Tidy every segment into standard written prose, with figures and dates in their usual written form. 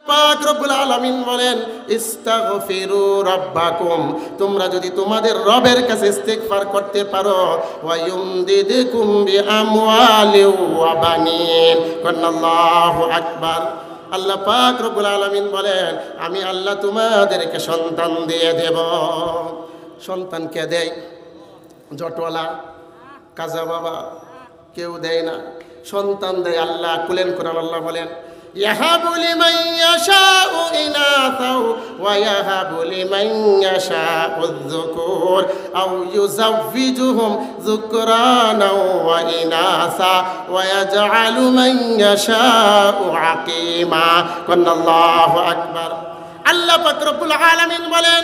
পাক রব্বুল আলামিন বলেন ইস্তাগফিরু রাব্বাকুম, তোমরা যদি তোমাদের রবের কাছে ইস্তিগফার করতে পারো, ওয়া ইউমদিদকুম বিআমওয়ালিন ওয়া বানিন। আল্লাহু আকবার। আল্লাহ পাক রব্বুল আলামিন বলেন আমি আল্লাহ তোমাদেরকে সন্তান দিয়ে দেব। সন্তানকে দেয় জটওয়ালা, কাজা বাবা, কেউ দেয় না। সন্তান দেয় আল্লাহ। কুলেন কোরআন আল্লাহ বলেন ইয়াহাবু লিমান ইয়াশাউ ইনাসাও ওয়া ইয়াহাবু লিমান ইয়াশাউ যুকুর আও ইউযাওয়িজুহুম যুকরানা ওয়া ইনাসা ওয়া ইয়াজআলু মান ইয়াশাউ আকিমা। আল্লাহু আকবার। আল্লাহ পাক রব্বুল আলামিন বলেন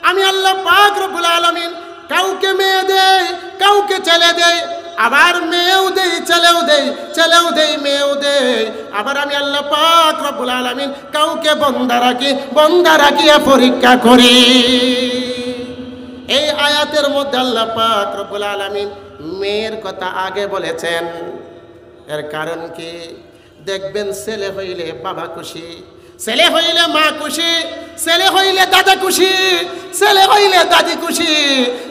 আমি আল্লাহ পাক রব্বুল আলামিন কাউকে মেয়ে দেই, কাউকে ছেলে দেই, আবার মেয়েও দেই, ছেলেও দেই, ছেলেও দেই, মেয়েও দেই। আবার আমি আল্লাহ পাক রব্বুল আলামিন কাউকে বন্দা রাখি, বন্দা রাখিয়া পরীক্ষা করি। এই আয়াতের মধ্যে আল্লাহ পাক রব্বুল আলামিন মেয়ের কথা আগে বলেছেন। এর কারণ কি? দেখবেন ছেলে হইলে বাবা খুশি, ছেলে হইলে মা খুশি, ছেলে হইলে দাদা খুশি, ছেলে হইলে দাদি খুশি,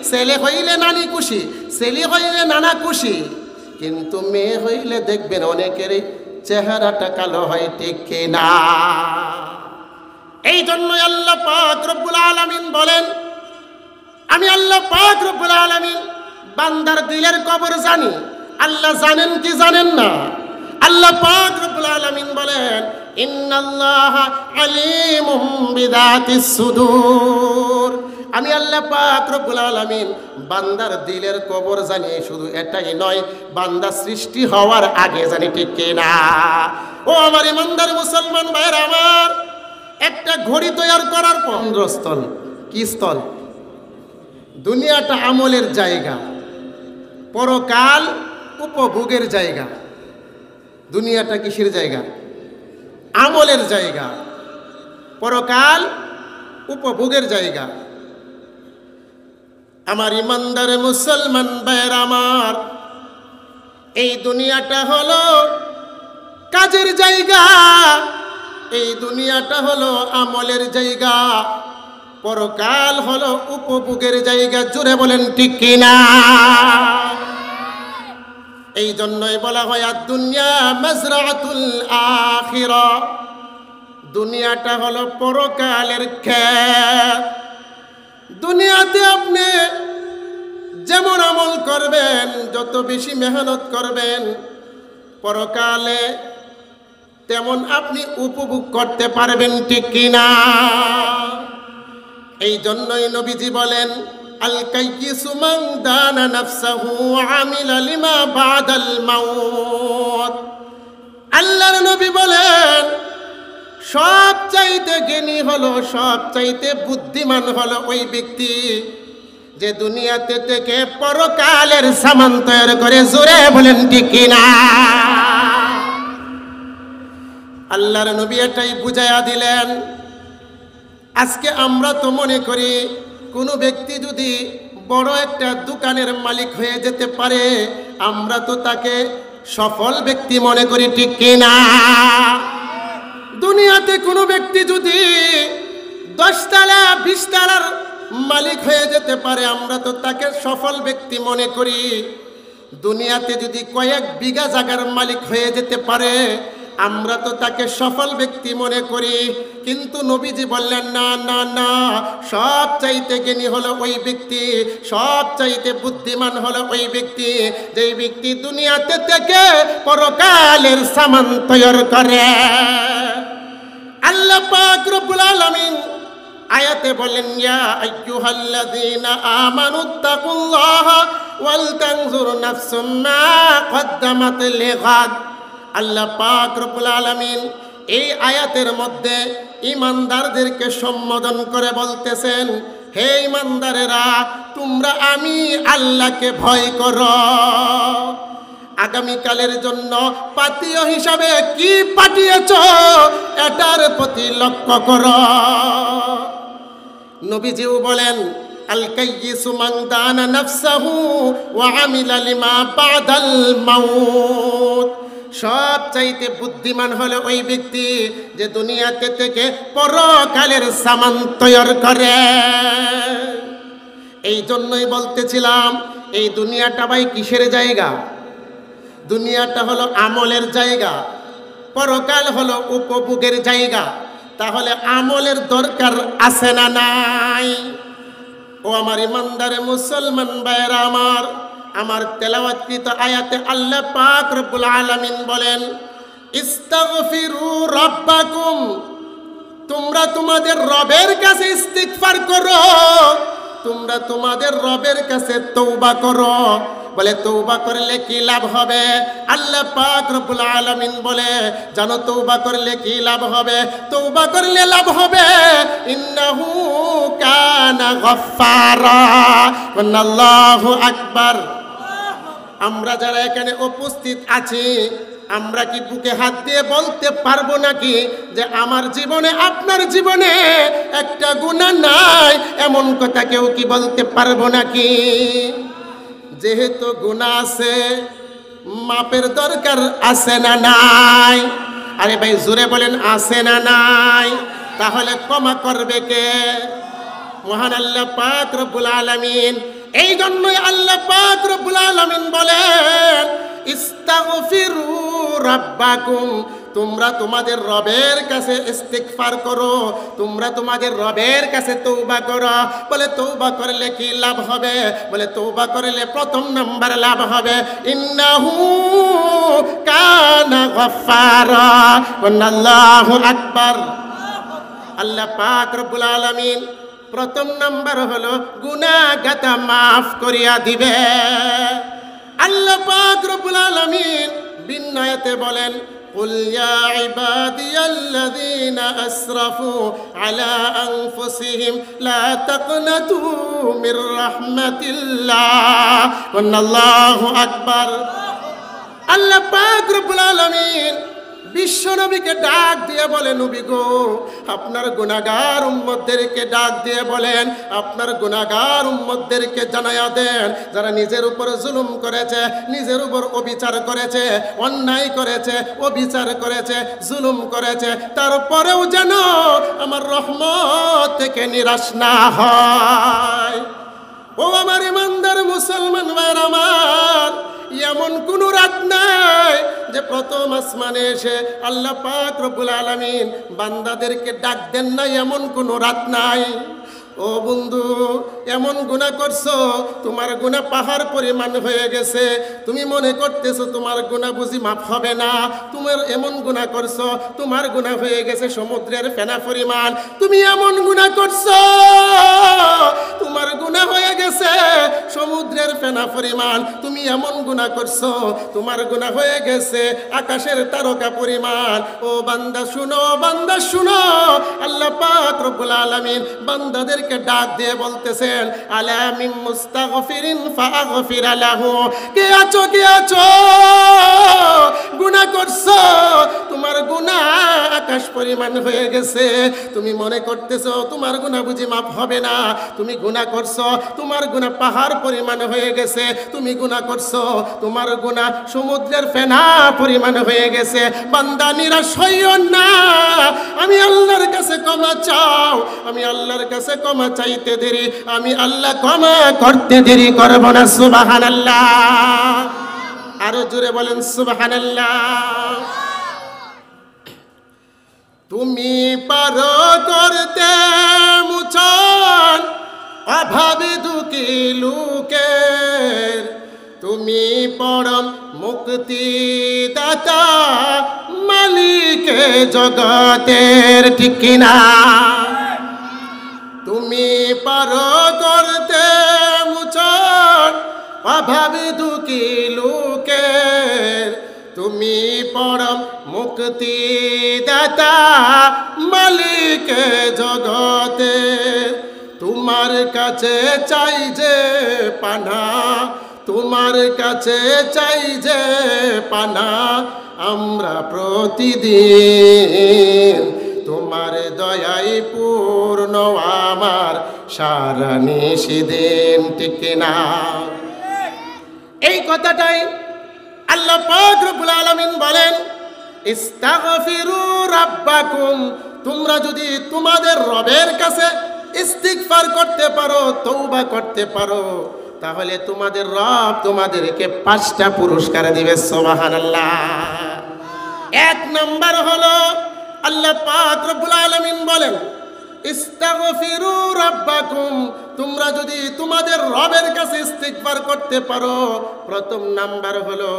ছেলে হইলে নানি খুশি, ছেলে হইলে নানা খুশি। কিন্তু মেয়ে হইলে দেখবেন অনেকেরই চেহারাটা কালো হয়, ঠিক কিনা? এই জন্যই আল্লাহ পাক রব্বুল আলামিন বলেন আমি আল্লাহ পাক রব্বুল আলামিন বান্দার দিলের কবর জানি। আল্লাহ জানেন কি জানেন না? আল্লাহ পাক রব্বুল আলামিন বলেন ইন্নাল্লাহা আলিমুম বিযাতিস সুদূর। আমি আল্লাহ পাক রব্বুল আলামিন বান্দার দিলের কবর জানি। শুধু এটাই নয়, বান্দা সৃষ্টি হওয়ার আগে জানি, ঠিক কিনা? ও আমার ইমানদার মুসলমান ভাইরা আমার, একটা ঘড়ি তৈরি করার কেন্দ্রস্থল কি স্থল? দুনিয়াটা আমলের জায়গা, পরকাল উপভোগের জায়গা। দুনিয়াটা কিসের জায়গা? আমলের জায়গা, পরকাল উপভোগের জায়গা। আমার ইমানদার মুসলমান ভাইরা আমার, এই দুনিয়াটা হলো কাজের জায়গা, এই দুনিয়াটা হলো আমলের জায়গা, পরকাল হলো উপভোগের জায়গা। জোরে বলেন ঠিক কিনা? এই জন্যই বলা হয় আদ-দুনিয়া মাজরাতুল আখিরা, দুনিয়াটা হলো পরকালের ক্ষেত। দুনিয়াতে আপনি যেমন আমল করবেন, যত বেশি মেহনত করবেন, পরকালে তেমন আপনি উপভোগ করতে পারবেন, ঠিক কিনা? এই জন্যই নবীজি বলেন আল কাইয়িসু মান দানা নাফসাহু ওয়া আমিলা লিমা বাদাল মাউত। আল্লাহর নবী বলেন সবচাইতে জ্ঞানী হলো, সবচাইতে বুদ্ধিমান হলো ওই ব্যক্তি যে দুনিয়াতে থেকে পরকালের সামান তৈরি করে। জোরে বলেন ঠিক কিনা? আল্লাহর নবী এটাই বুঝাইয়া দিলেন। আজকে আমরা তো মনে করি কোনো ব্যক্তি যদি বড় একটা দোকানের মালিক হয়ে যেতে পারে, আমরা তো তাকে সফল ব্যক্তি মনে করি, ঠিক কিনা? দুনিয়াতে কোনো ব্যক্তি যদি 10 তলা 20 তলার মালিক হয়ে যেতে পারে, আমরা তো তাকে সফল ব্যক্তি মনে করি। দুনিয়াতে যদি কয়েক বিঘা জায়গার মালিক হয়ে যেতে পারে, আমরা তো তাকে সফল ব্যক্তি মনে করি। কিন্তু নবীজি বললেন না না না, সব চাইতে জ্ঞানী হলো ওই ব্যক্তি, সব চাইতে বুদ্ধিমান হলো ওই ব্যক্তি যেই ব্যক্তি দুনিয়াতে থেকে পরকালের সামান তৈরি করে। আল্লাহ পাক রব্বুল আলামিন আয়াতে বলেন ইয়া আইয়ুহাল্লাযীনা আমানুত্তাকুল্লাহা ওয়াল তানজুর নাফসুম মা কদ্দামাত লিগাদ। আল্লাহ পাক রব্বুল আলামিন এই আয়াতের মধ্যে ঈমানদারদেরকে সম্বোধন করে বলতেছেন, হে ঈমানদারেরা, তোমরা আমি আল্লাহকে ভয় করো। আগামীকালের জন্য পাতীয় হিসাবে কি পাঠিয়েছ এটার প্রতি লক্ষ্য করো। নবীজিও বলেন আল কাইয়িসু মান দানা নাফসাহু ওয়া আমিলা লিমা বাদাল মাউত। সবচাইতে বুদ্ধিমান হলো ওই ব্যক্তি যে দুনিয়াতে থেকে পরকালের সামান তৈরি করে। এই জন্যই বলতেছিলাম এই দুনিয়াটা ভাই কিসের জায়গা? দুনিয়াটা হলো আমলের জায়গা, পরকাল হলো উপভোগের জায়গা। তাহলে আমলের দরকার আছে না নাই? ও আমার ইমানদার মুসলমান ভাইরা আমার তেলাওয়াতকৃত আয়াতে আল্লাহ পাক রব্বুল আলামিন বলেন, ইস্তাগফিরু রাব্বাকুম, তোমরা তোমাদের রবের কাছে ইস্তিগফার করো, তোমরা তোমাদের রবের কাছে তওবা করো। বলে তওবা করলে কি লাভ হবে? আল্লাহ পাক রব্বুল আলামিন বলে, জানো তওবা করলে কি লাভ হবে? তওবা করলে লাভ হবে ইন্নাহু কানা গফফারা। আল্লাহু আকবার। আমরা যারা এখানে উপস্থিত আছি, আমরা কি বুকে হাত দিয়ে বলতে পারবো নাকি যে আমার জীবনে আপনার জীবনে একটা গুনাহ নাই? এমন কথা কেউ কি বলতে পারবো নাকি? যেহেতু গুনাহ আছে, মাপের দরকার আছে না নাই? আরে ভাই জোরে বলেন, আছে না নাই? তাহলে ক্ষমা করবে কে? মহান আল্লাহ পাক রব্বুল আলামিন। এই জন্যই আল্লাহ পাক রব্বুল আলামিন বলেন, ইস্তাগফিরু রাব্বাকুম, তোমরা তোমাদের রবের কাছে ইস্তিগফার করো, তোমরা তোমাদের রবের কাছে তওবা করো। বলে তওবা করলে কি লাভ হবে? বলে তওবা করলে প্রথম নাম্বার লাভ হবে ইন্নাহু কানা গফফারা। আল্লাহু আকবার। আল্লাহ পাক রব্বুল আলামিন প্রথম নাম্বার হলো গুনাহগাতা মাফ করিয়া দিবে। আল্লাহ পাক রব্বুল আলামিন বিনয়তে বলেন, কুল ইয়া ইবাদিয়াল্লাযীনা আসরাফু আলা আনফুসিহিম লা তাকনাতু মির রাহমাতিল্লাহ। আল্লাহু আকবার। আল্লাহ পাক রব্বুল আলামিন বিশ্ব নবীকে ডাক দিয়ে বলেন, নবী গো, আপনার গুনাহগার উম্মতদেরকে ডাক দিয়ে বলেন, আপনার গুনাহগার উম্মতদেরকে জানায়া দেন যারা নিজের উপর জুলুম করেছে, নিজের উপর অবিচার করেছে, অন্যায় করেছে, অবিচার করেছে, জুলুম করেছে, তারপরেও যেন আমার রহমত থেকে নিরাশ না হয়। ও আমার ইমানদার মুসলমান ভাইরা আমার, এমন কোন রাত নাই যে প্রথম আসমানে এসে আল্লাহ পাক রব্বুল আলামিন বান্দাদেরকে ডাক দেন না, এমন কোন রাত নাই। ও বন্ধু, এমন গুনাহ করছো, তোমার গুনাহ পাহাড় পরিমাণ হয়ে গেছে, তুমি মনে করতেছো তোমার গুনাহ বুঝি মাফ হবে না। তোমার এমন গুনাহ করছো, তোমার গুনাহ হয়ে গেছে সমুদ্রের ফেনা পরিমাণ। তুমি এমন গুনাহ করছো, তোমার গুনাহ হয়ে গেছে সমুদ্রের ফেনা পরিমাণ। তুমি এমন গুনাহ করছো, তোমার গুনাহ হয়ে গেছে আকাশের তারকা পরিমাণ। ও বান্দা শুনো, বান্দা শুনো, আল্লাহ পাক রব্বুল আলামিন বান্দাদের ডাক দিয়ে বলতেছেন, আলা মিন মুস্তাগফিরিন ফাগফির লাহু। কে আছো, কে আছো? গুনাহ করছো, তোমার গুনাহ আকাশ পরিমাণ হয়ে গেছে, তুমি মনে করতেছো তোমার গুনাহ বুঝি মাফ হবে না। তুমি গুনাহ করছো, তোমার গুনাহ পাহাড় পরিমাণ হয়ে গেছে, তুমি গুনাহ করছো, তোমার গুনাহ সমুদ্রের ফেনা পরিমাণ হয়ে গেছে। বান্দা নিরাশ হইও না, আমি আল্লাহর কাছে ক্ষমা চাও, আমি আল্লাহর কাছে ক্ষমা চাইতে দেরি, আমি আল্লাহ ক্ষমা করতে দেরি করব না। সুবহানাল্লাহ। আরো জোরে বলেন সুবহানাল্লাহ। তুমি পারো করতে মুছন অভাবে দুঃখী লোকের, তুমি পরম মুক্তি দাতা মালিকে জগতের, ঠিক কিনা? তুমি পারো করতে মুছন অভাবে দুঃখী লোকের, তুমি পরম মুক্তি দাতা মালিক জগতে। তোমার কাছে চাই যে পানা, তোমার কাছে চাই যে পানা, আমরা প্রতিদিন তোমার দয়ায় পূর্ণ আমার সারা নিশিদিন, ঠিক না? এই কথাটাই আল্লাহ পাক রব্বুল আলামিন বলেন ইস্তাগফিরু রাব্বাকুম, তোমরা যদি তোমাদের রবের কাছে ইস্তিগফার করতে পারো, তওবা করতে পারো, তাহলে তোমাদের রব তোমাদেরকে 5টা পুরস্কার দিবে। সুবহানাল্লাহ। এক নাম্বার হলো আল্লাহ পাক রব্বুল আলামিন বলেন ইস্তাগফিরু রাব্বাকুম, তোমরা যদি তোমাদের রবের কাছে ইস্তিগফার করতে পারো, প্রথম নাম্বার হলো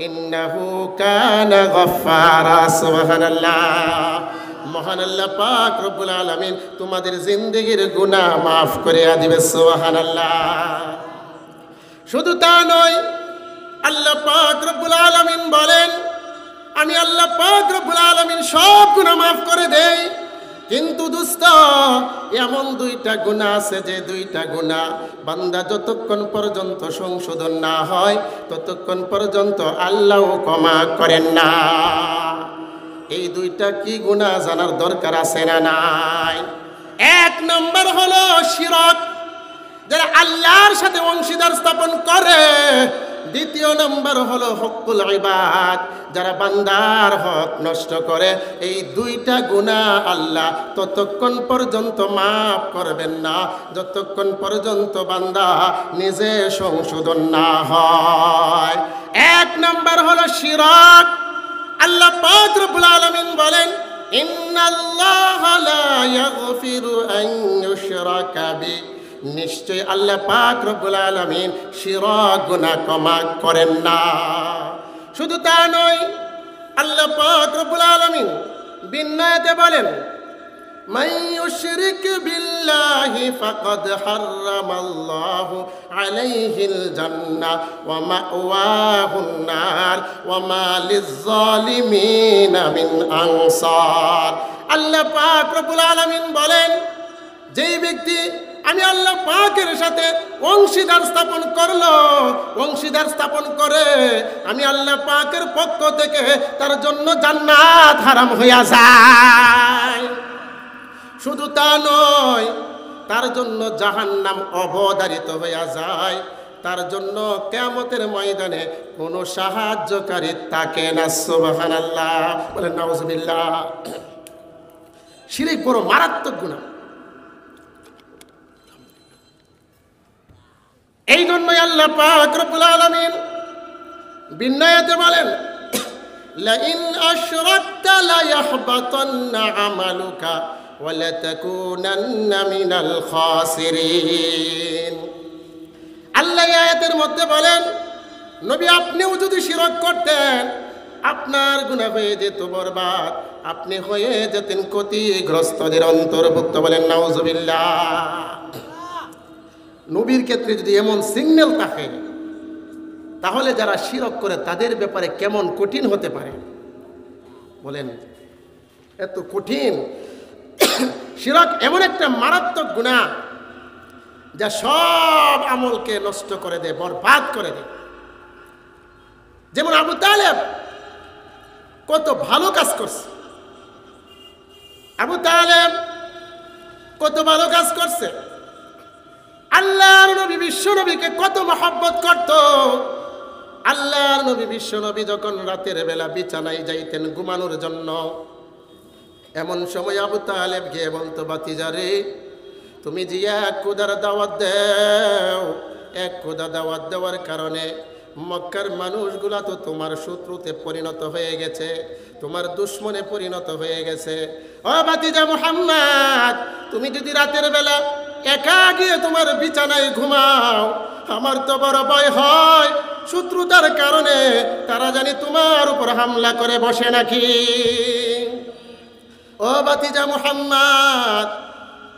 ইন্নাহু কানা গফফারা। সুবহানাল্লাহ। মহান আল্লাহ পাক রব্বুল আলামিন তোমাদের জিন্দেগীর গুনাহ মাফ করে দিবে। সুবহানাল্লাহ। শুধু তা নয়, আল্লাহ পাক রব্বুল আলামিন বলেন আমি আল্লাহ পাক রব্বুল আলামিন সব গুনাহ মাফ করে দেই, কিন্তু দোস্ত এমন 2টা গুনাহ আছে যে 2টা গুনাহ বান্দা যতক্ষণ পর্যন্ত সংশোধন না হয় ততক্ষণ পর্যন্ত আল্লাহও ক্ষমা করেন না। এই 2টা কি গুনাহ জানার দরকার আছে না নাই? এক নম্বর হলো শিরক, যারা আল্লাহর সাথে অংশীদার স্থাপন করে। দ্বিতীয় নম্বর হলো হকুল ইবাদ, যারা বান্দার হক নষ্ট করে। এই 2টা গুনাহ আল্লাহ ততক্ষণ পর্যন্ত মাফ করবেন না যতক্ষণ পর্যন্ত বান্দা নিজে সংশোধন না হয়। এক নম্বর হলো শিরক। আল্লাহ পাক রব্বুল আলামিন বলেন ইন্নাল্লাহা লা ইয়াগফিরু আন ইউশরাকা বি, নিশ্চয় আল্লাহ পাক রব্বুল আলামিন শিরক গুনাহ ক্ষমা করেন না। শুধু তা নয়, আল্লাহ পাক রব্বুল আলামিন বিন্যাতে বলেন মান ইউশরিক বিল্লাহি ফাকাদ হারামাল্লাহু আলাইহিল জান্নাহ ওয়া মাওয়াহুন নার ওয়া মা লিয-যালিমিনা মিন আনসার। আল্লাহ পাক রব্বুল আলামিন বলেন যেই ব্যক্তি আমি আল্লাহ পাকের সাথে অংশীদার স্থাপন করলো, অংশীদার স্থাপন করে আমি আল্লাহ পাকের পক্ষ থেকে তার জন্য জান্নাত হারাম হইয়া যায়। শুধু তা নয়, তার জন্য জাহান্নাম অবধারিত হইয়া যায়। তার জন্য কিয়ামতের ময়দানে কোনো সাহায্যকারী থাকে না। সুবহানাল্লাহ। বলেন নাউজুবিল্লাহ। শিরক বড় মারাত্মক গুনাহ। এই জন্যই আল্লাহ পাক রব্বুল আলামিন বিন্যাতে বলেন লাইন আশরাকতা লা ইয়াহবাতান্না আমালুকা ওয়া লা তাকুনান্না মিনাল খাসিরিন। আল্লাহ আয়াতের মধ্যে বলেন নবী আপনিও যদি শিরক করতেন আপনার গুনাহ হয়ে যেত বরবাদ, আপনি হয়ে যেতেন ক্ষতিগ্রস্তদের অন্তর্ভুক্ত। বলেন নাউজুবিল্লাহ। নবীর ক্ষেত্রে যদি এমন সিগন্যাল থাকে তাহলে যারা শিরক করে তাদের ব্যাপারে কেমন কঠিন হতে পারে। বলেন এত কঠিন। শিরক এমন একটা মারাত্মক গুনাহ যা সব আমলকে নষ্ট করে দেয়, বরবাদ করে দেয়। যেমন আবু তালেব কত ভালো কাজ করছে, আবু তালেব কত ভালো কাজ করছে। আল্লাহর নবী বিশ্ব নবীকে কত মহব্বত করত। আল্লাহর নবী বিশ্ব নবী যখন রাতের বেলা বিছানায় যাইতেন ঘুমানোর জন্য, এমন সময় আবু তালেব গিয়ে বলতো বাতিজা রে তুমি যে এক খোদার দাওয়াত দাও, এক খোদা দাওয়াত দেওয়ার কারণে মক্কার মানুষগুলা তো তোমার শত্রুতে পরিণত হয়ে গেছে, তোমার দুশ্মনে পরিণত হয়ে গেছে। ও বাতিজা মুহাম্মদ, তুমি যদি রাতের বেলা একা গিয়ে তোমার বিছানায় ঘুমাও, আমার তো বড় ভয় হয় শত্রুতার কারণে তারা জানি তোমার উপর হামলা করে বসে নাকি। ও বাতিজা মুহাম্মদ,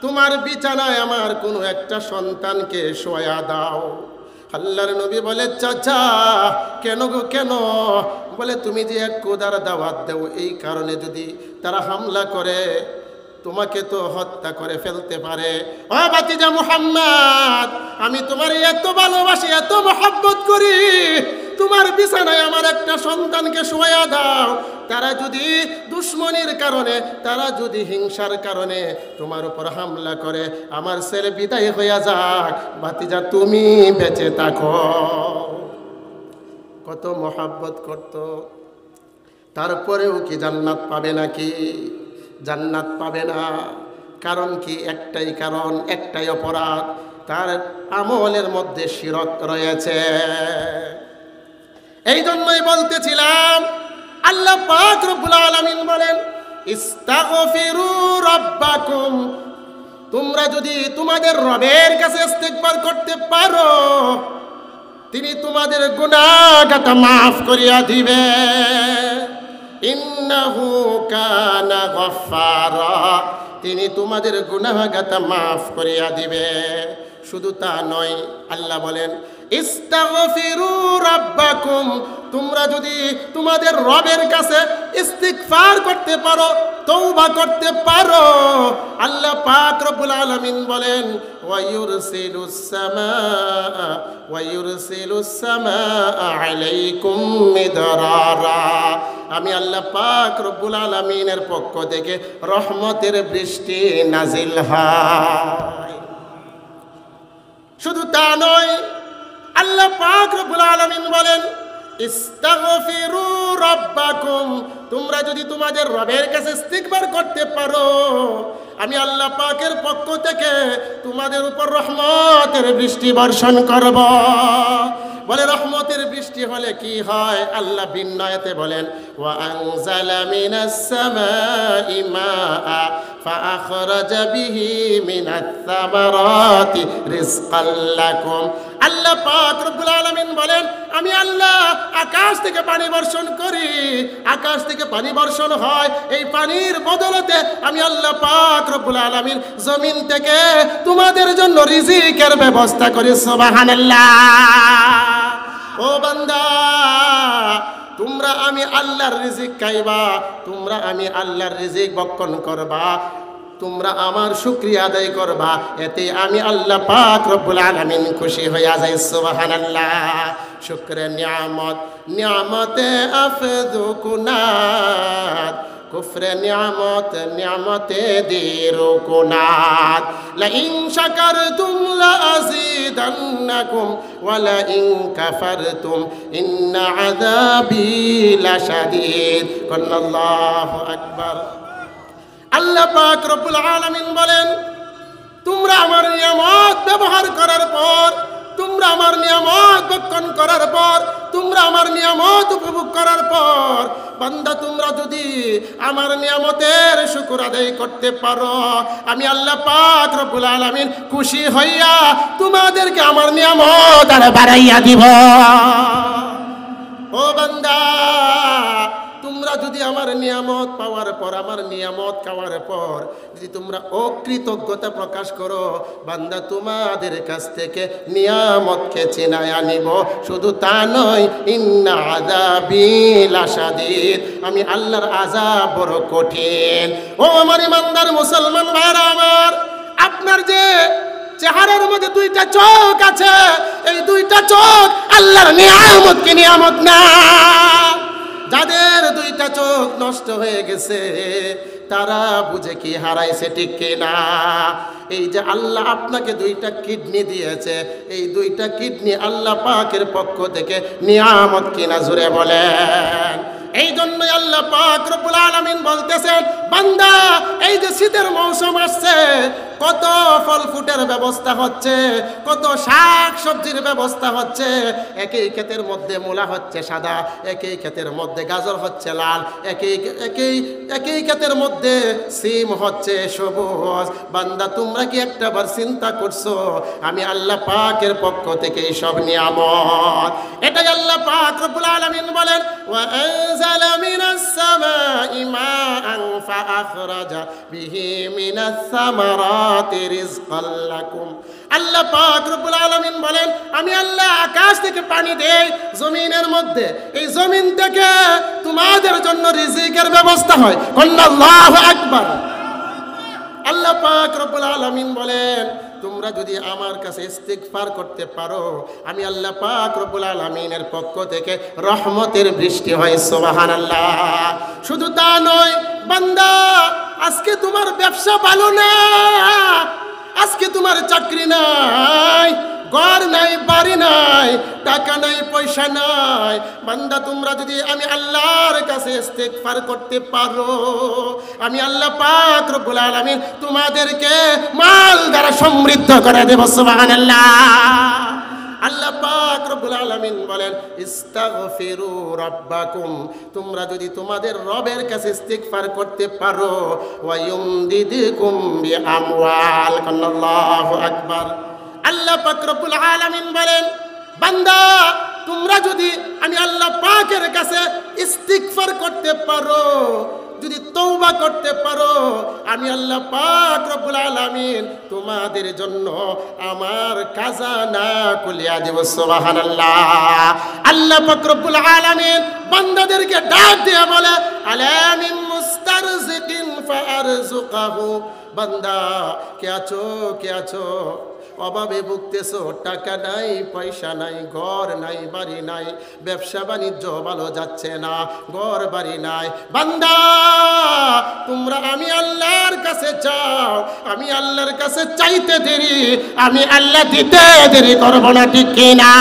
তোমার বিছানায় আমার কোনো একটা সন্তানকে শোয়া দাও। আল্লাহর নবী বলে চাচা কেন গো কেন? বলে তুমি যে এক খোদার দাওয়াত দাও এই কারণে যদি তারা হামলা করে তোমাকে তো হত্যা করে ফেলতে পারে। ও বাতিজা মুহাম্মদ, আমি তোমার এত ভালোবাসি, এত মহব্বত করি, তোমার বিছানায় আমার একটা সন্তানকে শোয়া দাও। তারা যদি দুশ্মনির কারণে, তারা যদি হিংসার কারণে তোমার উপর হামলা করে, আমার ছেলে বিদায় হইয়া যাক, বাতিজা তুমি বেঁচে থাকো। কত মহব্বত করত। তারপরেও কি জান্নাত পাবে নাকি? জান্নাত পাবে না। কারণ কি? একটাই কারণ, একটাই অপরাধ, তার আমলের মধ্যে শিরক রয়েছে। এই জন্যই বলতেছিলাম, আল্লাহ পাক রব্বুল আলামিন বলেন, ইস্তাগফিরু রাব্বাকুম, তোমরা যদি তোমাদের রবের কাছে ইস্তিগফার করতে পারো, তিনি তোমাদের গুনাহগাতা মাফ করিয়া দিবে। ইন্নাহু কানা গফফারা, তিনি তোমাদের গুনাহগাতা মাফ করিয়া দিবে। শুধু তা নয়, আল্লাহ বলেন, ইস্তাগফিরু রাব্বাকুম, তোমরা যদি তোমাদের রবের কাছে ইস্তিগফার করতে পারো, তওবা করতে পারো, আল্লাহ পাক রব্বুল আলামিন বলেন, ওয়ায়ুরসিলুস সামাআ আলাইকুম মিদরারা, আমি আল্লাহ পাক রব্বুল আলামিনের পক্ষ থেকে রহমতের বৃষ্টি নাজিল হয়। শুধু তা নয়, আল্লাহ পাক রব্বুল আলামিন বলেন, ইস্তাগফিরু রাব্বাকুম, তোমরা যদি তোমাদের রবের কাছে ইস্তিগফার করতে পারো, আমি আল্লাহ পাকের পক্ষ থেকে তোমাদের উপর রহমতের বৃষ্টি বর্ষণ করব। বলে রহমতের বৃষ্টি হলে কি হয়? আল্লাহ বিনয়তে বলেন, ওয়া আনজালা মিনাস সামাই মাআ ফাআখরাজা বিহি মিনাত সামারাতি রিজকাল লাকুম। আল্লাহ পাক রব্বুল আলামিন বলেন, আমি আল্লাহ আকাশ থেকে পানি বর্ষণ করি, আকাশ থেকে পানি বর্ষণ হয়, এই পানির বদলতে আমি আল্লাহ পাক রব্বুল আলামিন জমিন থেকে তোমাদের জন্য রিজিকের ব্যবস্থা করি। সুবহানাল্লাহ। ও বান্দা, তোমরা আমি আল্লাহর রিজিক খাইবা, তোমরা আমি আল্লাহর রিজিক ভক্ষণ করবা, তোমরা আমার শুকরিয়া আদায় করবা, এতে আমি আল্লাহ পাক রব্বুল আলামিন খুশি হইয়া যাই। সুবহানাল্লাহ। শুকরে নিয়ামত, নিয়ামতে আফদু কুনাত, কুফরে নিয়ামত, নিয়ামতে দিরু কুনাত। লা ইন শাকারতুম লা আযীদান্নাকুম ওয়া লা ইন কাফারতুম ইন্না আযাবি লাশাদীদ। আল্লাহু আকবার। আল্লাহ পাক রব্বুল আলামিন বলেন, তোমরা আমার নিয়ামত ব্যবহার করার পর, তোমরা আমার নিয়ামত ভক্ষণ করার পর, তোমরা আমার নিয়ামত উপভোগ করার পর, বান্দা তোমরা যদি আমার নিয়ামতের শুকর আদায় করতে পারো, আমি আল্লাহ পাক রব্বুল আলামিন খুশি হইয়া তোমাদেরকে আমার নিয়ামত আর বাড়াইয়া দিব। ও বান্দা, তোমরা যদি আমার নিয়ামত পাওয়ার পর, আমার নিয়ামত খাওয়ার পর যদি তোমরা অকৃতজ্ঞতা প্রকাশ করো, বান্দা তোমাদের কাছ থেকে নিয়ামতকে চিনায় আনিব। শুধু তা নয়, ইন্না আযাবি লাশাদীদ, আমি আল্লাহর আযাব বড় কঠিন। ও আমার ইমানদার মুসলমান ভাইরা আমার, আপনার যে চেহারার মধ্যে দুইটা চোখ আছে, এই দুইটা চোখ আল্লাহর নিয়ামত কি নিয়ামত না? যাদের দুইটা চোখ নষ্ট হয়ে গেছে তারা বুঝে কি হারাইছে, ঠিক কিনা? এই যে আল্লাহ আপনাকে দুইটা কিডনি দিয়েছে, এই দুইটা কিডনি আল্লাহ পাকের পক্ষ থেকে নিয়ামত কিনা, জুড়ে বলেন। এই জন্যই আল্লাহ পাক রব্বুল আলামিন বলতেছেন, বান্দা এই যে শীতের মৌসুম আসছে, কত ফল ফুটের ব্যবস্থা হচ্ছে, কত শাক সবজির ব্যবস্থা হচ্ছে। একই ক্ষেতের মধ্যে মূলা হচ্ছে সাদা, একই ক্ষেতের মধ্যে গাজর হচ্ছে লাল, একই ক্ষেতের মধ্যে সিম হচ্ছে সবুজ। বান্দা তোমরা কি একটাবার চিন্তা করছো আমি আল্লাহ পাকের পক্ষ থেকে এই সব নিয়ামত? এটাই আল্লাহ পাক রব্বুল আলামিন বলেন, ওয়া আনজালা মিনাস সামাই মাআন ফাআখরাজা বিহি মিনাস সামারাতি রিজকাল লাকুম। আল্লাহ পাক রব্বুল আলামিন বলেন, আমি আল্লাহ আকাশ থেকে পানি দেই জমিনের মধ্যে, এই জমিন থেকে তোমাদের জন্য রিজিকের ব্যবস্থা হয়। আল্লাহু আকবার। আল্লাহ পাক রব্বুল আলামিন বলেন, তোমরা যদি আমার কাছে ইস্তিগফার করতে পারো, আমি আল্লাহ পাক রব্বুল আলামিনের পক্ষ থেকে রহমতের বৃষ্টি হয়। সুবহানাল্লাহ। শুধু তা নয় বান্দা, আজকে তোমার ব্যবসা ভালো না, আজকে তোমার চাকরি নাই, ঘর নাই, বাড়ি নাই, টাকা নাই, পয়সা নাই, বান্দা তোমরা যদি আমি আল্লাহর কাছে ইস্তেগফার করতে পারো, আমি আল্লাহ পাক রব্বুল আলামিন তোমাদেরকে মাল দ্বারা সমৃদ্ধ করে দেব। সুবহানাল্লাহ। আল্লাহ পাক রব্বুল আলামিন বলেন ইস্তাগফিরু রাব্বাকুম, তোমরা যদি তোমাদের রবের কাছে ইস্তিগফার করতে পারো, ওয়া ইউমদিদকুম বিআমওয়াল। আল্লাহু আকবার। আল্লাহ পাক রব্বুল আলামিন বলেন বান্দা তোমরা যদি আমি আল্লাহ পাকের কাছে ইস্তিগফার করতে পারো, যদি তওবা করতে পারো, আমি আল্লাহ পাক রব্বুল আলামিন তোমাদের জন্য আমার খাজানা খুলিয়া দেব। সুবহানাল্লাহ। আল্লাহ পাক রব্বুল আলামিন বান্দাদেরকে ডাক দিয়ে বলে আলামিন মুস্তারজিকিন ফারজুকাহু, বান্দা কে আছো, কে আছো, অভাবে ভুগতেছো, টাকা নাই, পয়সা নাই, ঘর নাই, বাড়ি নাই, ব্যবসা বাণিজ্য ভালো যাচ্ছে না, ঘর বাড়ি নাই, বান্দা তোমরা আমি আল্লাহর কাছে চাও, আমি আল্লাহর কাছে চাইতে দেরি, আমি আল্লাহ দিতে দেরি করব না, ঠিক কিনা?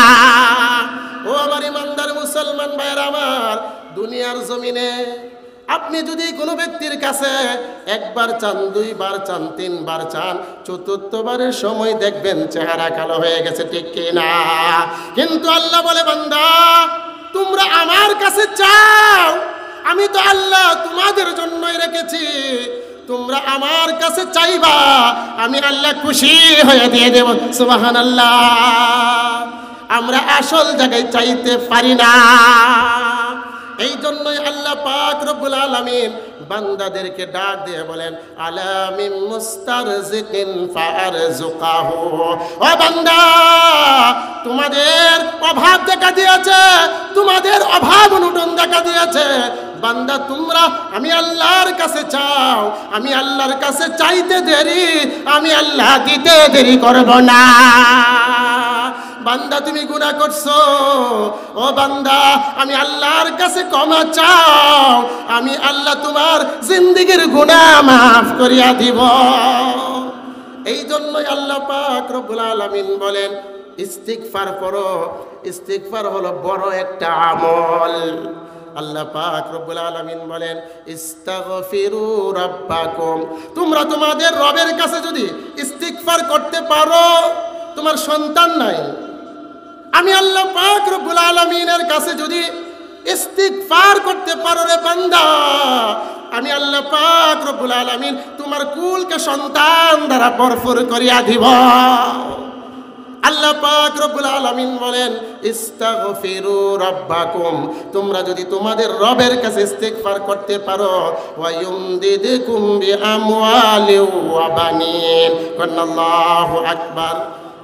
ও আমার ইমানদার মুসলমান ভাইরা আমার, দুনিয়ার জমিনে আপনি যদি কোনো ব্যক্তির কাছে একবার চান, দুইবার চান, তিনবার চান, চতুর্থবারের সময় দেখবেন চেহারা কালো হয়ে গেছে, ঠিক কিনা? কিন্তু আল্লাহ বলে বান্দা তোমরা আমার কাছে চাও, আমি তো আল্লাহ তোমাদের জন্যই রেখেছি, তোমরা আমার কাছে চাইবা, আমি আল্লাহ খুশি হয়ে দিয়ে দেব। সুবহানাল্লাহ। আমরা আসল জায়গায় চাইতে পারি না, এই জন্যই আল্লাহ পাক রব্বুল আলামিন বান্দাদেরকে ডাক দিয়ে বলেন আলামিন মুস্তারজিকিন ফারজুকাহু। ও বান্দা তোমাদের অভাব দেখা দিয়েছে, তোমাদের অভাব অনটন দেখা দিয়েছে, বান্দা তোমরা আমি আল্লাহর কাছে চাও, আমি আল্লাহর কাছে চাইতে দেরি, আমি আল্লাহ দিতে দেরি করব না। বান্দা তুমি গুনাহ করছো, ও বান্দা আমি আল্লাহর কাছে ক্ষমা চাও, আমি আল্লাহ তোমার জিন্দেগীর গুনাহ মাফ করিয়া দিব। এই জন্যই আল্লাহ পাক রব্বুল আলামিন বলেন ইস্তিগফার করো। ইস্তিগফার হলো বড় একটা আমল। আল্লাহ পাক রব্বুল আলামিন বলেন ইস্তাগফিরু রাব্বাকুম, তোমরা তোমাদের রবের কাছে যদি ইস্তিগফার করতে পারো, তোমার সন্তান নাই, আমি আল্লাহ পাক রব্বুল আলামিনের কাছে যদি ইস্তিগফার করতে পারো রে বান্দা, আমি আল্লাহ পাক রব্বুল আলামিন তোমার কুলকে সন্তান দ্বারা ভরপুর করিয়া দিব। আল্লাহ পাক রব্বুল আলামিন বলেন ইস্তাগফিরু রাব্বাকুম, তোমরা যদি তোমাদের রবের কাছে ইস্তিগফার করতে পারো, ওয়া ইউমদিদকুম বিআমওয়ালিন ওয়া বানিন। আল্লাহু আকবার।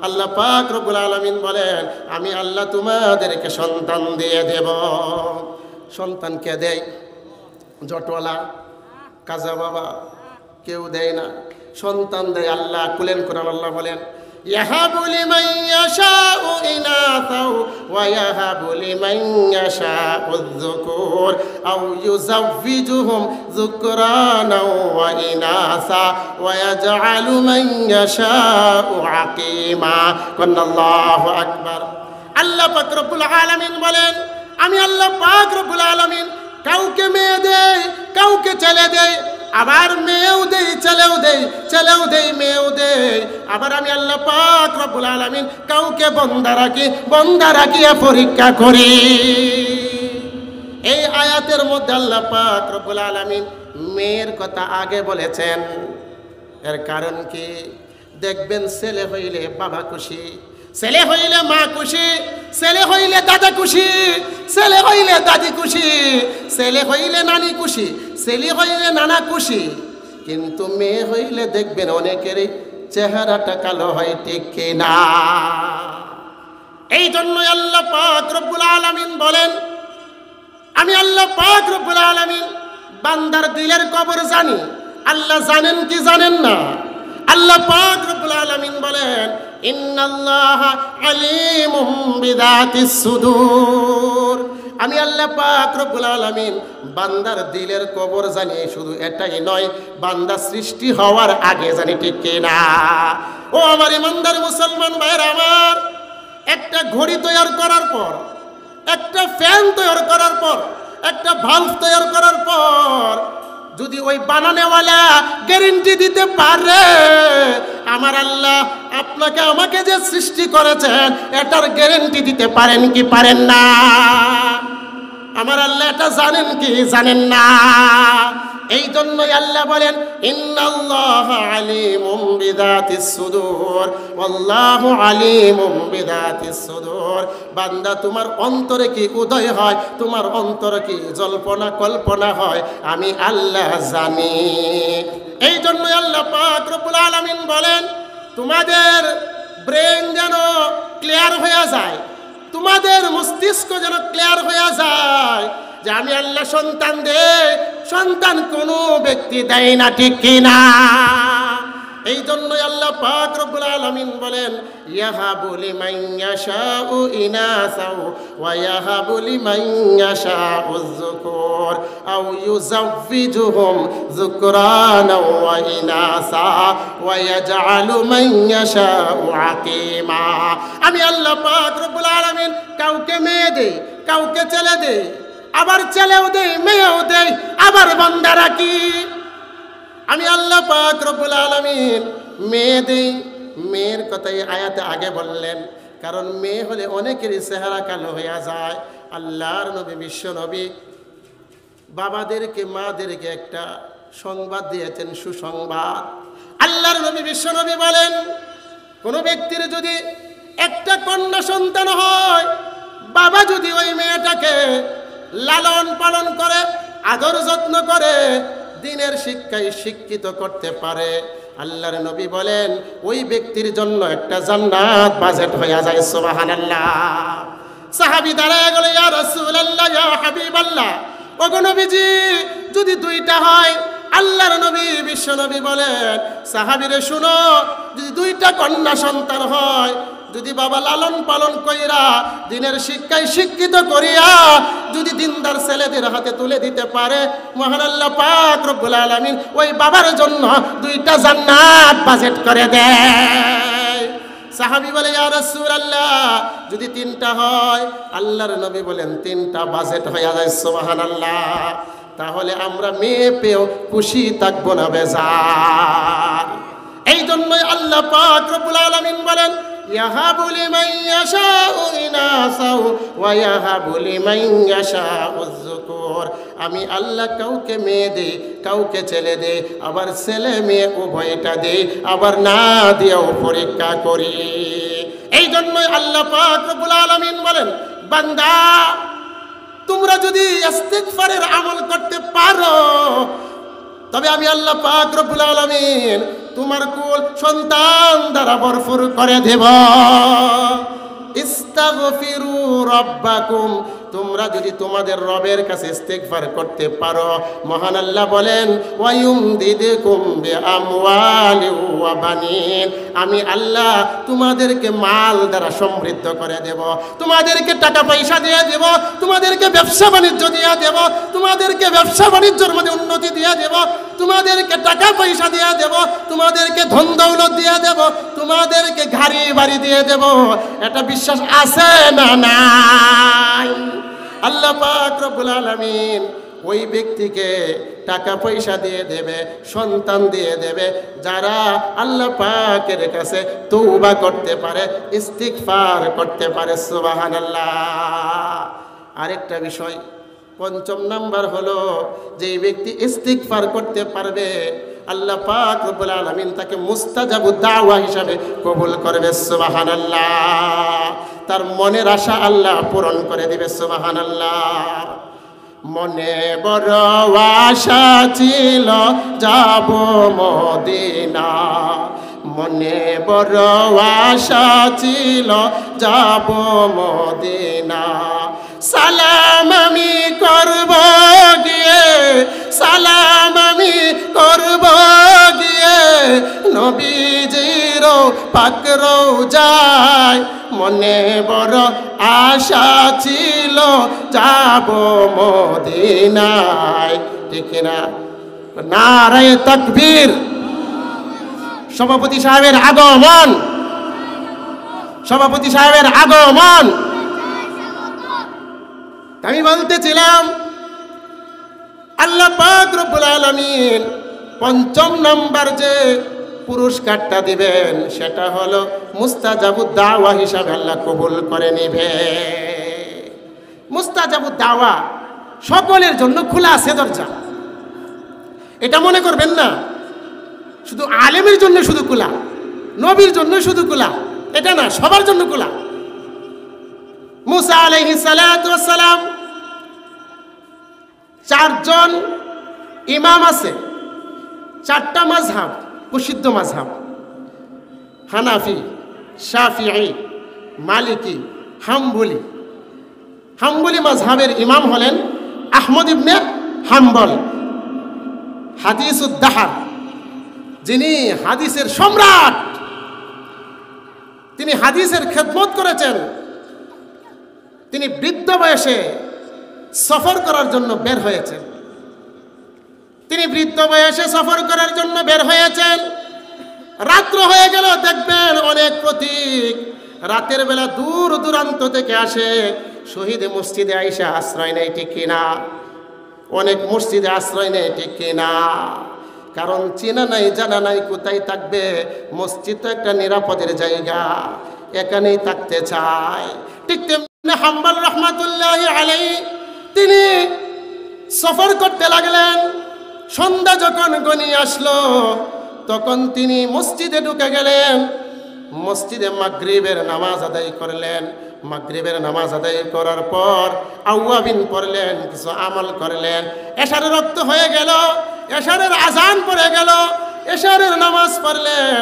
আল্লাহ পাক রব্বুল আলামিন বলেন আমি আল্লাহ তোমাদেরকে সন্তান দিয়ে দেব। সন্তান কে দেয়? জটওয়ালা, কাজা বাবা কেউ দেয় না, সন্তান দেয় আল্লাহ। কুলেন কোরআন আল্লাহ বলেন ইয়াহাবু লিমান ইয়াশাউ ইনাসাও ওয়া ইয়াহাবু লিমান ইয়াশাউ যুকুর আও ইউযাওয়িজুহুম যুকরানা ওয়া ইনাসা ওয়া ইয়াজআলু মান ইয়াশাউ আকিমা। আল্লাহু আকবার। আল্লাহ পাক রব্বুল আলামিন বলেন আমি আল্লাহ পাক রব্বুল আলামিন কাউকে মেয়ে দেই, কাউকে ছেলে দেই, আবার মেয়েও দেই, ছেলেও দেই, ছেলেও দেই, মেয়েও দেই। আবার আমি আল্লাহ পাক রব্বুল আলামিন কাউকে বন্দা রাখি, বন্দা রাখিয়া পরীক্ষা করি। এই আয়াতের মধ্যে আল্লাহ পাক রব্বুল আলামিন মেয়ের কথা আগে বলেছেন। এর কারণ কি? দেখবেন ছেলে হইলে বাবা খুশি, ছেলে হইলে মা খুশি, ছেলে হইলে দাদা খুশি, ছেলে হইলে দাদি খুশি, ছেলে হইলে নানি খুশি, ছেলে হইলে নানা খুশি। কিন্তু মেয়ে হইলে দেখবেন অনেকেরই চেহারাটা কালো হয়, ঠিক কিনা? এই জন্যই আল্লাহ পাক রব্বুল আলামিন বলেন আমি আল্লাহ পাক রব্বুল আলামিন বান্দার দিলের খবর জানি। আল্লাহ জানেন কি জানেন না? আল্লাহ পাক রব্বুল আলামিন বলেন ইন্নাল্লাহা আলিমুম বিযাতিস সুদূর। আমি আল্লাহ পাক রব্বুল আলামিন বান্দার দিলের খবর জানি। শুধু এটাই নয়, বান্দা সৃষ্টি হওয়ার আগে জানি, ঠিক কিনা? ও আমার ইমানদার মুসলমান ভাইরা আমার, একটা ঘড়ি তৈরি করার পর, একটা ফ্যান তৈরি করার পর, একটা ভাল্ব তৈরি করার পর যদি ওই বানানেওয়ালা গ্যারান্টি দিতে পারে, আমার আল্লাহ আপনাকে আমাকে যে সৃষ্টি করেছেন এটার গ্যারান্টি দিতে পারেন কি পারেন না? আমার আল্লাহ এটা জানেন কি জানেন না? এই জন্যই আল্লাহ বলেন ইন্নাল্লাহা আলিমুম বিযাতিস সুদূর ওয়াল্লাহু আলিমুম বিযাতিস সুদূর। বান্দা, তোমার অন্তরে কি উদয় হয়, তোমার অন্তরে কি জল্পনা কল্পনা হয়, আমি আল্লাহ জানি। এই জন্যই আল্লাহ পাক রব্বুল আলামিন বলেন তোমাদের ব্রেন যেন ক্লিয়ার হয়ে যায়, তোমাদের মস্তিষ্ক যেন ক্লিয়ার হয়ে যায় যে আমি আল্লাহ সন্তান দেই, সন্তান কোনো ব্যক্তি দেয় না, ঠিক কিনা? এই জন্যই আল্লাহ পাক রব্বুল আলামিন বলেন ইয়াহাবু লিমান ইয়াশাউ ইনাসাও ওয়া ইয়াহাবু লিমান ইয়াশাউ যুকুর আও ইউযাওয়িজুহুম যুকরানা ওয়া ইনাসা ওয়া ইয়াজআলু মান ইয়াশাউ আকীমা। আমি আল্লাহ পাক রব্বুল আলামিন কাউকে মেয়ে দেই, কাউকে ছেলে দেই, আবার ছেলেও দেই, মেয়েও দেই, আবার বান্দারা কি আমি আল্লাহ পাক রব্বুল আলামিন মেয়ে দেই। মেয়ের কথাই আয়াতে আগে বললেন, কারণ মেয়ে হলে অনেকেরই চেহারা কালো হয়ে যায়। আল্লাহর নবী, বিশ্ব নবী বাবাদেরকে, মাদেরকে একটা সংবাদ দিয়েছেন, সুসংবাদ। আল্লাহর নবী, বিশ্ব নবী বলেন কোনো ব্যক্তির যদি একটা কন্যা সন্তান হয়, বাবা যদি ওই মেয়েটাকে লালন পালন করে, আদর যত্ন করে, দিনের শিক্ষায় শিক্ষিত করতে পারে, আল্লাহর নবী বলেন ওই ব্যক্তির জন্য একটা জান্নাত বাজেট হয়ে যায়। সুবহানাল্লাহ। সাহাবী দাঁড়ায় গেল, ইয়া রাসূলুল্লাহ, ইয়া হাবিবাল্লাহ, ওগো নবীজি যদি দুইটা হয়। আল্লাহর নবী, বিশ্ব নবী বলেন সাহাবীরে শুনো, যদি দুইটা কন্যা সন্তান হয়, যদি বাবা লালন পালন কইরা দিনের শিক্ষায় শিক্ষিত করিয়া যদি দিনদার ছেলেদের হাতে তুলে দিতে পারে, মহান আল্লাহ পাক রব্বুল আলামিন ওই বাবার জন্য দুইটা জান্নাত বাজেট করে দেয়। সাহাবী বলে ইয়া রাসূলুল্লাহ যদি তিনটা হয়, আল্লাহর নবী বলেন তিনটা বাজেট হয়ে যায়। সুবহানাল্লাহ। তাহলে আমরা মেয়ে পেয়েও খুশি থাকবো না, বেজার। এই জন্যই আল্লাহ পাক রব্বুল আলামিন বলেন ইয়াহাবু লিমান ইয়াশাউ ইনাসাও ওয়া ইয়াহাবু লিমান ইয়াশাউ যুকুর। আমি আল্লাহ কাউকে মেয়ে দেই, কাউকে ছেলে দেই, আবার ছেলে মেয়ে উভয়টা দেই, আবার না দিয়েও পরীক্ষা করি। এই জন্যই আল্লাহ পাক রব্বুল আলামিন বলেন বান্দা, তোমরা যদি ইস্তিগফারের আমল করতে পারো, তবে আমি আল্লাহ পাক রব্বুল আলামিন তোমার কুল সন্তান দ্বারা ভরপুর করে দেব। ইস্তাগফিরু রাব্বাকুম, তোমরা যদি তোমাদের রবের কাছে ইস্তিগফার করতে পারো, মহান আল্লাহ বলেন ওয়ায়ুমদিদকুম বিআমওয়ালিন ওয়া বানিন, আমি আল্লাহ তোমাদেরকে মাল দ্বারা সমৃদ্ধ করে দেব, তোমাদেরকে টাকা পয়সা দিয়ে দেব, তোমাদেরকে ব্যবসা বাণিজ্য দিয়ে দেব, তোমাদেরকে ব্যবসা বাণিজ্যের মধ্যে উন্নতি দিয়ে দেব, তোমাদেরকে টাকা পয়সা দিয়ে দেব, তোমাদেরকে ধন দৌলত দিয়ে দেব, তোমাদেরকে গাড়ি বাড়ি দিয়ে দেব। এটা বিশ্বাস আছে না নাই? আল্লাহ পাক রব্বুল আলামিন ওই ব্যক্তিকে টাকা পয়সা দিয়ে দেবে, সন্তান দিয়ে দেবে, যারা আল্লাহ পাকের কাছে তওবা করতে পারে, ইস্তিগফার করতে পারে। সুবহানাল্লাহ। আরেকটা বিষয়, পঞ্চম নাম্বার হলো যেই ব্যক্তি ইস্তিগফার করতে পারবে, আল্লাহ পাক রব্বুল আলামিন তাকে মুস্তাজাবুদ দাওয়া হিসাবে কবুল করবে। সুবহানাল্লাহ। তার মনের আশা আল্লাহ পূরণ করে দিবে। সুবহানাল্লাহ। মনে বড় আশা ছিল যাব মদিনা, মনে বড় আশা ছিল যাব মদিনা, সালাম আমি করব গিয়ে, সালাম আমি করব গিয়ে নবীজির পাক রওজায়, মনে বড় আশা ছিল যাব মদিনায়। ঠিক না? নারায়ে তাকবীর। সভাপতি সাহেবের আগমন, সভাপতি সাহেবের আগমন। আমি বলতেছিলাম আল্লাহ পাক রব্বুল আলামিন ৫ম নাম্বার যে পুরস্কারটা দিবেন সেটা হলো মুস্তাজাবুদ দাওয়া হিসাবে আল্লাহ কবুল করে নেবে। মুস্তাজাবুদ দাওয়া সকলের জন্য খোলা আছে দরজা। এটা মনে করবেন না শুধু আলেমের জন্য শুধু খোলা, নবীর জন্য শুধু খোলা, এটা না, সবার জন্য খোলা। মুসা আলাইহিস সালাতু ওয়াস সালাম 4 জন ইমাম আছে, 4টা মাযহাব, প্রসিদ্ধ মাযহাব হানাফি, শাফিঈ, মালিকি, হাম্বলি। হাম্বলি মাযহাবের ইমাম হলেন আহমদ ইবনে হাম্বল, হাদিসুদ্দাহার, যিনি হাদিসের সম্রাট। তিনি হাদিসের খেদমত করেছেন। তিনি বৃদ্ধ বয়সে সফর করার জন্য বের হয়েছেন। তিনি বৃদ্ধ বয়সে সফর করার জন্য বের হয়েছেন। রাত্র হয়ে গেল, দেখবেন অনেক পথিক রাতের বেলা দূর দূরান্ত থেকে আসে, শহীদ মসজিদে আইসা আশ্রয় নেয়, ঠিক কিনা? অনেক মসজিদে আশ্রয় নেয়, ঠিক কিনা? কারণ চেনা নাই জানা নাই কোথায় থাকবে। মসজিদ তো একটা নিরাপদের জায়গা, এখানেই থাকতে চায়। ঠিক তেমনি হাম্বল রহমাতুল্লাহি আলাইহি তিনি সফর করতে লাগলেন। সন্ধ্যা যখন গনিয়ে আসলো তখন তিনি মসজিদে ঢুকে গেলেন। মসজিদে মাগরিবের নামাজ আদায় করলেন। মাগরিবের নামাজ আদায় করার পর আওয়াবিন পড়লেন, কিছু আমল করলেন। এশারের রক্ত হয়ে গেল, এশারের আজান পড়ে গেল, এশারের নামাজ পড়লেন।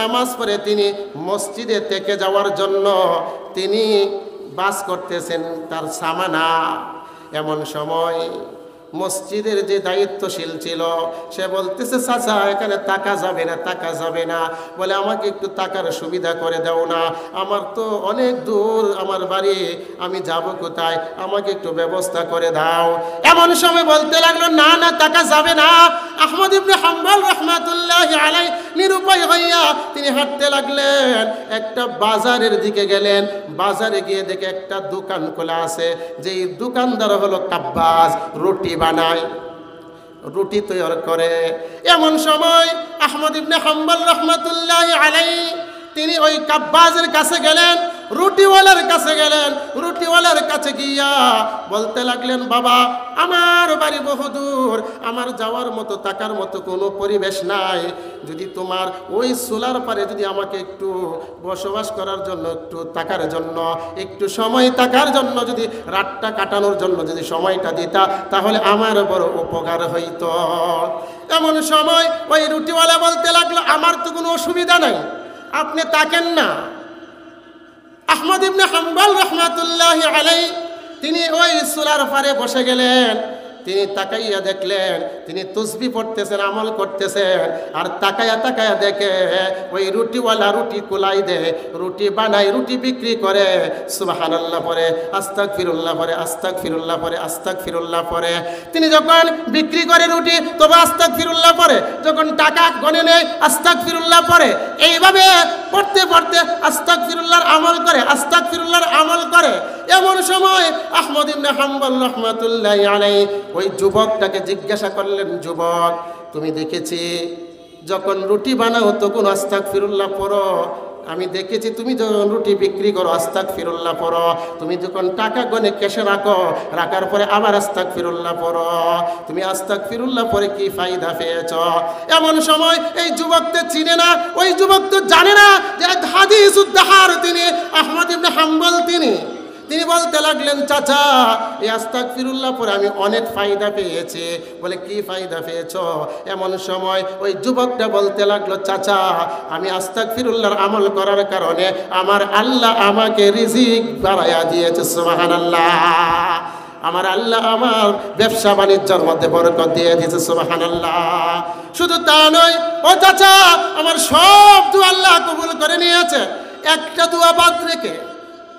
নামাজ পড়ে তিনি মসজিদে থেকে যাওয়ার জন্য তিনি বাস করতেছেন তার সামানা। এমন সময় মসজিদের যে দায়িত্বশীল ছিল সে বলতেছে, চাচা এখানে টাকা যাবে না, টাকা যাবে না। বলে আমাকে একটু টাকার সুবিধা করে দাও না, আমার তো অনেক দূর আমার বাড়ি, আমি যাব কোথায়, আমাকে একটু ব্যবস্থা করে দাও। এমন সময় বলতে লাগলো, না না, টাকা যাবে না। আহমদ ইবনে হাম্বল রাহমাতুল্লাহি আলাইহি নিরুপায় হইয়া তিনি হাঁটতে লাগলেন। একটা বাজারের দিকে গেলেন। বাজারে গিয়ে দেখে একটা দোকান খোলা আছে, যেই দোকানদার হলো কাব্বাজ, রুটি বানায়, রুটি তৈরি করে। এমন সময় আহমদ ইবনে হাম্বল রাহমাতুল্লাহি আলাইহি তিনি ওই কাব্বাজের কাছে গেলেন, রুটিওয়ালার কাছে গেলেন। রুটিওয়ালার কাছে গিয়া বলতে লাগলেন, বাবা আমার বাড়ি বহুদূর, আমার যাওয়ার মতো থাকার মতো কোনো পরিবেশ নাই। যদি তোমার ওই সোলার পারে যদি আমাকে একটু বসবাস করার জন্য, একটু থাকার জন্য, একটু সময় থাকার জন্য, যদি রাতটা কাটানোর জন্য যদি সময়টা দিতা, তাহলে আমার বড় উপকার হইত। এমন সময় ওই রুটিওয়ালা বলতে লাগলো, আমার তো কোনো অসুবিধা নাই, আপনি তাকেন না। আহমদ ইবনে হাম্বল রাহমাতুল্লাহি আলাইহি তিনি ওই চুলার পারে বসে গেলেন। তিনি তাকাইয়া দেখলেন তিনি তসবিহ পড়তেছেন, আমল করতেছেন। আর তাকায়া তাকায়া দেখে ওই রুটিওয়ালা রুটি কুলাই দেয়, রুটি বানায়, রুটি বিক্রি করে। সুবহানাল্লাহ পরে, আস্তাগফিরুল্লাহ পরে, আস্তাগফিরুল্লাহ পরে, আস্তাগফিরুল্লাহ পরে। তিনি যখন বিক্রি করে রুটি তবে আস্তাগফিরুল্লাহ পরে, যখন টাকা গনে নেয় আস্তাগফিরুল্লাহ পরে। এইভাবে পড়তে পড়তে আস্তাগফিরুল্লাহর আমল করে, আস্তাগফিরুল্লাহর আমল করে। এমন সময় আহমদ ইবনে হাম্বল রাহমাতুল্লাহি আলাইহি ওই যুবকটাকে জিজ্ঞাসা করলেন, যুবক তুমি দেখেছি যখন রুটি বানাও তখন আস্তাগফিরুল্লাহ পড়ো, আমি দেখেছি তুমি যখন রুটি বিক্রি করো আস্তাগফিরুল্লাহ পড়ো, তুমি যখন টাকা গনে ক্যাশে রাখো, রাখার পরে আবার আস্তাগফিরুল্লাহ পড়ো, তুমি আস্তাগফিরুল্লাহ পরে কি ফায়দা পেয়েছ? এমন সময় এই যুবককে চিনে না, ওই যুবক তো জানে না যে হাদিসুদ্দাহার তিনি আহমদ ইবনে হাম্বল। তিনি বলতে লাগলেন, চাচা এই আস্তাগফিরুল্লাহ পরে আমি অনেক ফায়দা পেয়েছি। বলে কি ফায়দা পেয়েছ? এমন সময় ওই যুবকটা বলতে লাগলো, চাচা আমি আস্তাগফিরুল্লাহর আমল করার কারণে আমার আল্লাহ আমাকে রিজিক বাড়াইয়া দিয়েছে। সুবহানাল্লাহ, আমার আল্লাহ আমার ব্যবসা বাণিজ্যের মধ্যে বরকত দিয়ে দিয়েছে। সুবহানাল্লাহ। শুধু তা নয়, ও চাচা আমার সব দোয়া আল্লাহ কবুল করে নিয়েছে, একটা দোয়া বাদ রেখে।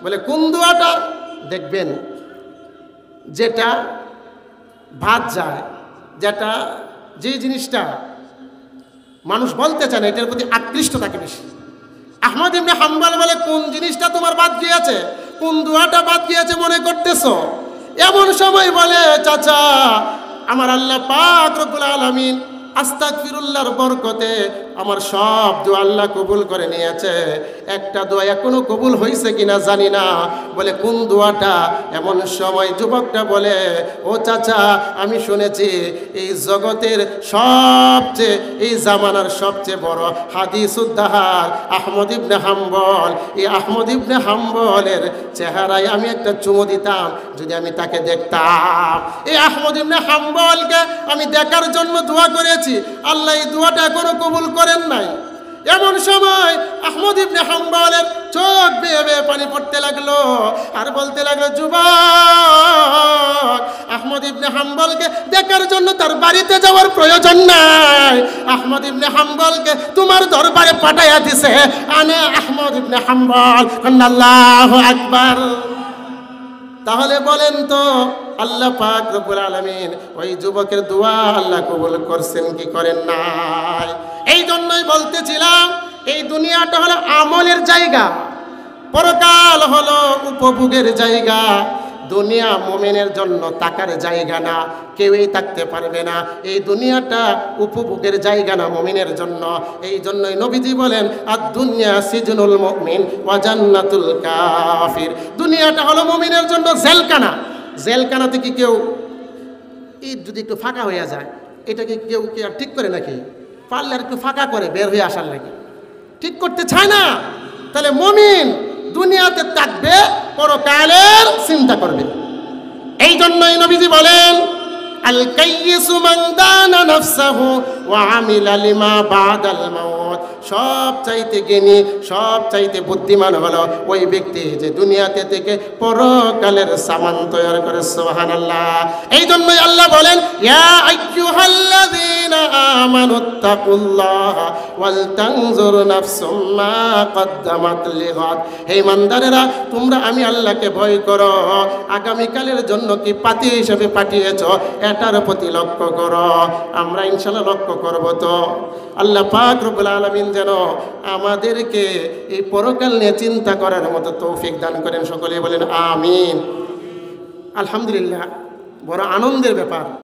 বলে কোন দোয়াটা? দেখবেন যেটা ভাত যায়, যেটা যে জিনিসটা মানুষ বলতে চায় না, এটার প্রতি আকৃষ্ট থাকে বেশি। আহমদ ইবনে হাম্বল বলে, কোন জিনিসটা তোমার বাদ গিয়েছে, কোন দোয়াটা বাদ গিয়েছে মনে করতেছো? এমন সময় বলে, চাচা আমার আল্লাহ পাক রব্বুল আলামিন আস্তাগফিরুল্লাহর বরকতে আমার সব দোয়া আল্লাহ কবুল করে নিয়েছে, একটা দোয়া এখনো কবুল হয়েছে কিনা জানি না। বলে, কোন দোয়াটা? এমন সময় যুবকটা বলে, ও চাচা আমি শুনেছি এই জগতের সবচেয়ে, এই জামানার সবচেয়ে বড় হাদিস উদ্দাহার আহমদ ইবনে হাম্বল, এই আহমদ ইবনে হাম্বলের চেহারায় আমি একটা চুমু দিতাম যদি আমি তাকে দেখতাম। এই আহমদ ইবনে হাম্বলকে আমি দেখার জন্য দোয়া করেছি, আল্লাহ এই দোয়াটা এখনো কবুল করেন নাই। এমন সময় আহমদ ইবনে হাম্বলের চোখ বেয়ে বেয়ে পানি পড়তে লাগলো আর বলতে লাগলো, যুবক আহমদ ইবনে হাম্বলকে দেখার জন্য তার বাড়িতে যাওয়ার প্রয়োজন নাই, আহমদ ইবনে হাম্বলকে তোমার দরবারে পাঠাইয়া দিছে আনে আহমদ ইবনে হাম্বল। আল্লাহু আকবার। তাহলে বলেন তো আল্লাহ পাক রব্বুল আলামিন ওই যুবকের দোয়া আল্লাহ কবুল করছেন কি করেন নাই? এই জন্যই বলতেছিলাম এই দুনিয়াটা হলো আমলের জায়গা, পরকাল হলো উপভোগের জায়গা। দুনিয়া মুমিনের জন্য টাকার জায়গা না, কেউই থাকতে পারবে না। এই দুনিয়াটা উপভোগের জায়গা না মুমিনের জন্য। এই জন্যই নবীজি বলেন, আদ-দুনিয়া সিজনুল মুমিন ওয়া জান্নাতুল কাফির। দুনিয়াটা হলো মুমিনের জন্য জেলখানা। জেলখানা থেকে কেউ যদি একটু ফাঁকা হয়ে যায়, এটাকে কেউ কি আর ঠিক করে নাকি? পারলে আর একটু ফাঁকা করে বের হয়ে আসার লাগে, ঠিক করতে চায় না। তাহলে মুমিন দুনিয়াতে থাকবে, পরকালের চিন্তা করবে। এই জন্যই নবীজি বলেন, আল কাইয়িসু মান দানা নাফসাহু ওয়া আমিলা লিমা বাদাল মাউত। সব চাইতে জ্ঞানী, সব চাইতে বুদ্ধিমান হলো ওই ব্যক্তি যে দুনিয়াতে থেকে পরকালের সামান তৈরি করে। সুবহানাল্লাহ। এই জন্যই আল্লাহ বলেন, ইয়া আইয়ুহাল্লাযীনা আমানুত্তাকুল্লাহ ওয়াল তানজুর নাফসুম মা কদ্দামাত লিগাদ। হে ইমানদারেরা, তোমরা আমি আল্লাহকে ভয় করো, আগামীকালের জন্য কি পাতি হিসেবে পাঠিয়েছো এটার প্রতি লক্ষ্য করো। আমরা ইনশাআল্লাহ লক্ষ্য করব। তো আল্লাহ পাক রব্বুল আলামিন যেন আমাদেরকে এই পরকাল নিয়ে চিন্তা করার মতো তৌফিক দান করেন। সকলে বলেন আমিন। আলহামদুলিল্লাহ, বড় আনন্দের ব্যাপার।